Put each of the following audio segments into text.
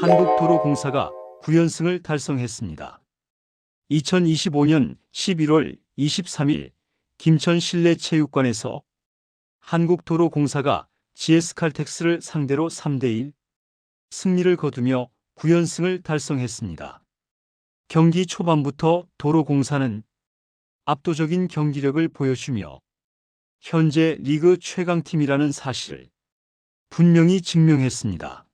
한국도로공사가 9연승을 달성했습니다. 2025년 11월 23일 김천 실내체육관에서 한국도로공사가 GS칼텍스를 상대로 3대1 승리를 거두며 9연승을 달성했습니다. 경기 초반부터 도로공사는 압도적인 경기력을 보여주며 현재 리그 최강팀이라는 사실을 분명히 증명했습니다.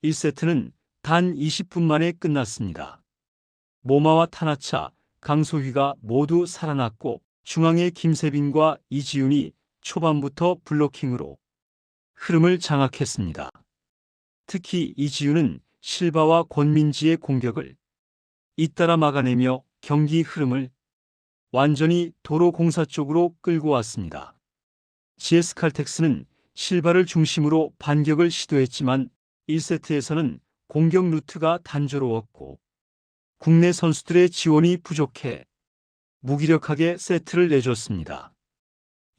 1세트는 단 20분 만에 끝났습니다. 모마와 타나차, 강소휘가 모두 살아났고 중앙의 김세빈과 이지훈이 초반부터 블로킹으로 흐름을 장악했습니다. 특히 이지훈은 실바와 권민지의 공격을 잇따라 막아내며 경기 흐름을 완전히 도로공사 쪽으로 끌고 왔습니다. GS칼텍스는 실바를 중심으로 반격을 시도했지만 1세트에서는 공격 루트가 단조로웠고 국내 선수들의 지원이 부족해 무기력하게 세트를 내줬습니다.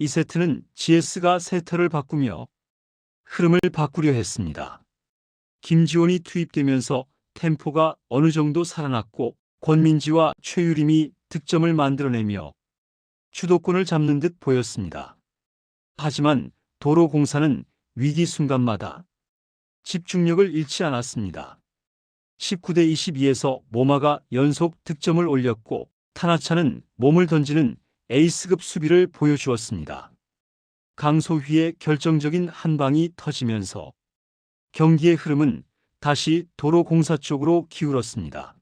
2세트는 GS가 세터를 바꾸며 흐름을 바꾸려 했습니다. 김지원이 투입되면서 템포가 어느 정도 살아났고 권민지와 최유림이 득점을 만들어내며 주도권을 잡는 듯 보였습니다. 하지만 도로공사는 위기 순간마다 집중력을 잃지 않았습니다. 19대 22에서 모마가 연속 득점을 올렸고 타나차는 몸을 던지는 에이스급 수비를 보여주었습니다. 강소휘의 결정적인 한 방이 터지면서 경기의 흐름은 다시 도로공사 쪽으로 기울었습니다.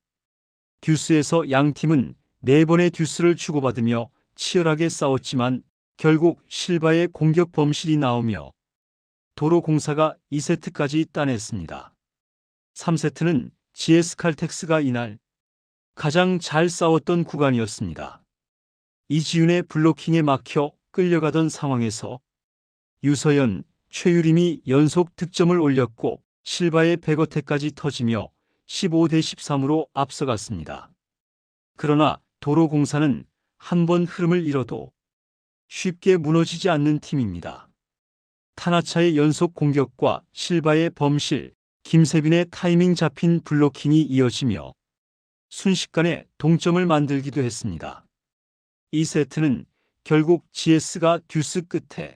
듀스에서 양 팀은 4번의 듀스를 주고받으며 치열하게 싸웠지만 결국 실바의 공격 범실이 나오며 도로공사가 2세트까지 따냈습니다. 3세트는 GS칼텍스가 이날 가장 잘 싸웠던 구간이었습니다. 이지훈의 블로킹에 막혀 끌려가던 상황에서 유서연, 최유림이 연속 득점을 올렸고 실바의 백어택까지 터지며 15대 13으로 앞서갔습니다. 그러나 도로공사는 한 번 흐름을 잃어도 쉽게 무너지지 않는 팀입니다. 타나차의 연속 공격과 실바의 범실, 김세빈의 타이밍 잡힌 블로킹이 이어지며 순식간에 동점을 만들기도 했습니다. 2세트는 결국 GS가 듀스 끝에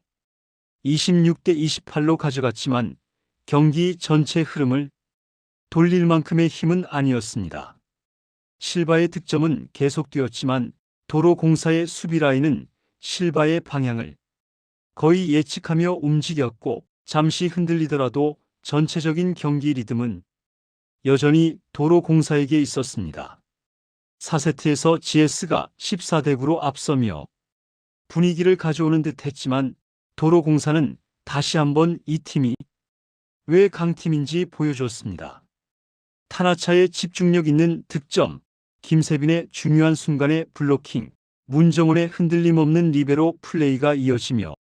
26대 28로 가져갔지만 경기 전체 흐름을 돌릴 만큼의 힘은 아니었습니다. 실바의 득점은 계속되었지만 도로공사의 수비 라인은 실바의 방향을 거의 예측하며 움직였고 잠시 흔들리더라도 전체적인 경기 리듬은 여전히 도로공사에게 있었습니다. 4세트에서 GS가 14대 9로 앞서며 분위기를 가져오는 듯 했지만 도로공사는 다시 한번 이 팀이 왜 강팀인지 보여줬습니다. 타나차의 집중력 있는 득점, 김세빈의 중요한 순간의 블로킹, 문정원의 흔들림 없는 리베로 플레이가 이어지며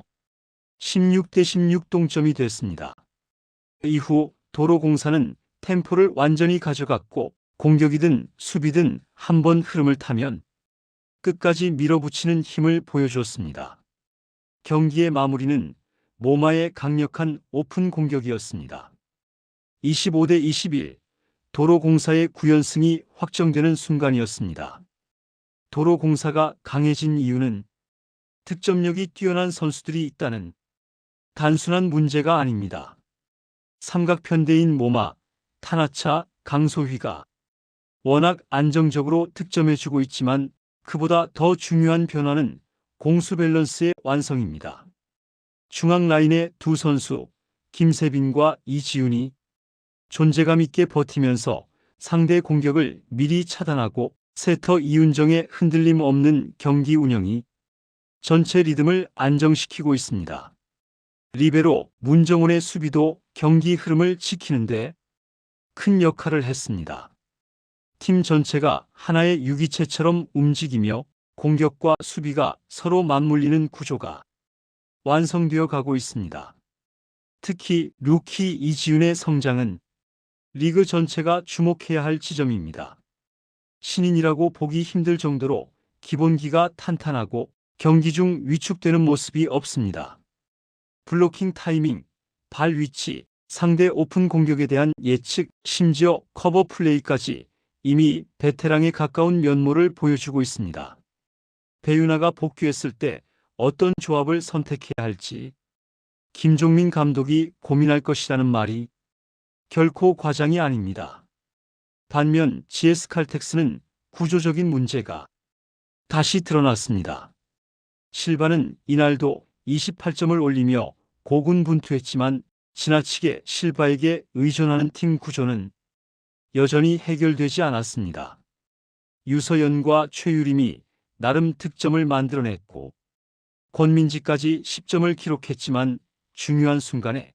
16대 16 동점이 됐습니다. 이후 도로공사는 템포를 완전히 가져갔고 공격이든 수비든 한 번 흐름을 타면 끝까지 밀어붙이는 힘을 보여줬습니다. 경기의 마무리는 모마의 강력한 오픈 공격이었습니다. 25대 21, 도로공사의 9연승이 확정되는 순간이었습니다. 도로공사가 강해진 이유는 득점력이 뛰어난 선수들이 있다는 단순한 문제가 아닙니다. 삼각편대인 모마, 타나차, 강소휘가 워낙 안정적으로 득점해주고 있지만 그보다 더 중요한 변화는 공수 밸런스의 완성입니다. 중앙 라인의 두 선수 김세빈과 이지훈이 존재감 있게 버티면서 상대 공격을 미리 차단하고 세터 이윤정의 흔들림 없는 경기 운영이 전체 리듬을 안정시키고 있습니다. 리베로 문정원의 수비도 경기 흐름을 지키는데 큰 역할을 했습니다. 팀 전체가 하나의 유기체처럼 움직이며 공격과 수비가 서로 맞물리는 구조가 완성되어 가고 있습니다. 특히 루키 이지훈의 성장은 리그 전체가 주목해야 할 지점입니다. 신인이라고 보기 힘들 정도로 기본기가 탄탄하고 경기 중 위축되는 모습이 없습니다. 블로킹 타이밍, 발 위치, 상대 오픈 공격에 대한 예측, 심지어 커버 플레이까지 이미 베테랑에 가까운 면모를 보여주고 있습니다. 배윤아가 복귀했을 때 어떤 조합을 선택해야 할지 김종민 감독이 고민할 것이라는 말이 결코 과장이 아닙니다. 반면 GS칼텍스는 구조적인 문제가 다시 드러났습니다. 실바는 이날도 28점을 올리며 고군분투했지만 지나치게 실바에게 의존하는 팀 구조는 여전히 해결되지 않았습니다. 유서연과 최유림이 나름 득점을 만들어냈고 권민지까지 10점을 기록했지만 중요한 순간에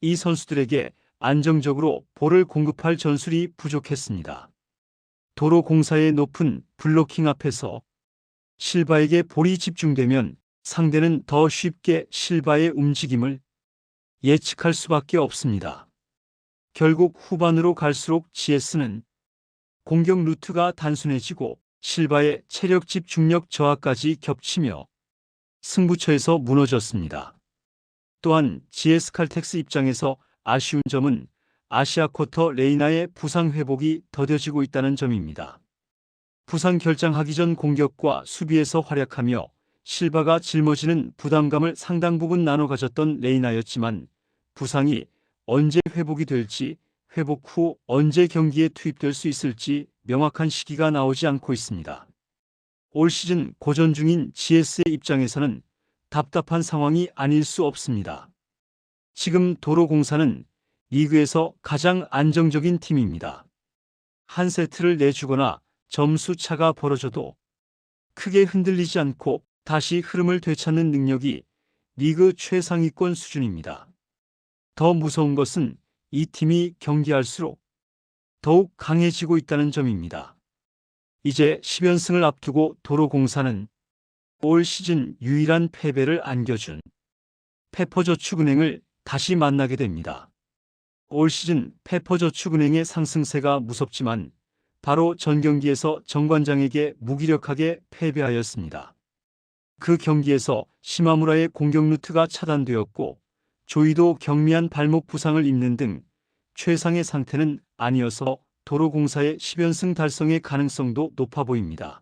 이 선수들에게 안정적으로 볼을 공급할 전술이 부족했습니다. 도로공사의 높은 블로킹 앞에서 실바에게 볼이 집중되면 상대는 더 쉽게 실바의 움직임을 예측할 수밖에 없습니다. 결국 후반으로 갈수록 GS는 공격 루트가 단순해지고 실바의 체력 집중력 저하까지 겹치며 승부처에서 무너졌습니다. 또한 GS칼텍스 입장에서 아쉬운 점은 아시아쿼터 레이나의 부상 회복이 더뎌지고 있다는 점입니다. 부상 결장하기 전 공격과 수비에서 활약하며 실바가 짊어지는 부담감을 상당 부분 나눠 가졌던 레이나였지만 부상이 언제 회복이 될지, 회복 후 언제 경기에 투입될 수 있을지 명확한 시기가 나오지 않고 있습니다. 올 시즌 고전 중인 GS의 입장에서는 답답한 상황이 아닐 수 없습니다. 지금 도로공사는 리그에서 가장 안정적인 팀입니다. 한 세트를 내주거나 점수 차가 벌어져도 크게 흔들리지 않고 다시 흐름을 되찾는 능력이 리그 최상위권 수준입니다. 더 무서운 것은 이 팀이 경기할수록 더욱 강해지고 있다는 점입니다. 이제 10연승을 앞두고 도로공사는 올 시즌 유일한 패배를 안겨준 페퍼저축은행을 다시 만나게 됩니다. 올 시즌 페퍼저축은행의 상승세가 무섭지만 바로 전 경기에서 정관장에게 무기력하게 패배하였습니다. 그 경기에서 시마무라의 공격 루트가 차단되었고 조이도 경미한 발목 부상을 입는 등 최상의 상태는 아니어서 도로공사의 10연승 달성의 가능성도 높아 보입니다.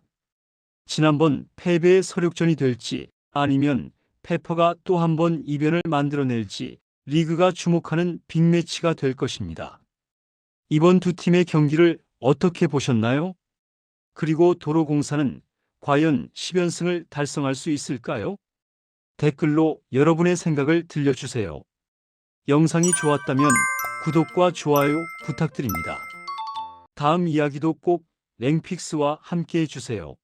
지난번 패배의 서력전이 될지 아니면 페퍼가 또 한 번 이변을 만들어낼지 리그가 주목하는 빅매치가 될 것입니다. 이번 두 팀의 경기를 어떻게 보셨나요? 그리고 도로공사는 과연 10연승을 달성할 수 있을까요? 댓글로 여러분의 생각을 들려주세요. 영상이 좋았다면 구독과 좋아요 부탁드립니다. 다음 이야기도 꼭 랭픽스와 함께 해주세요.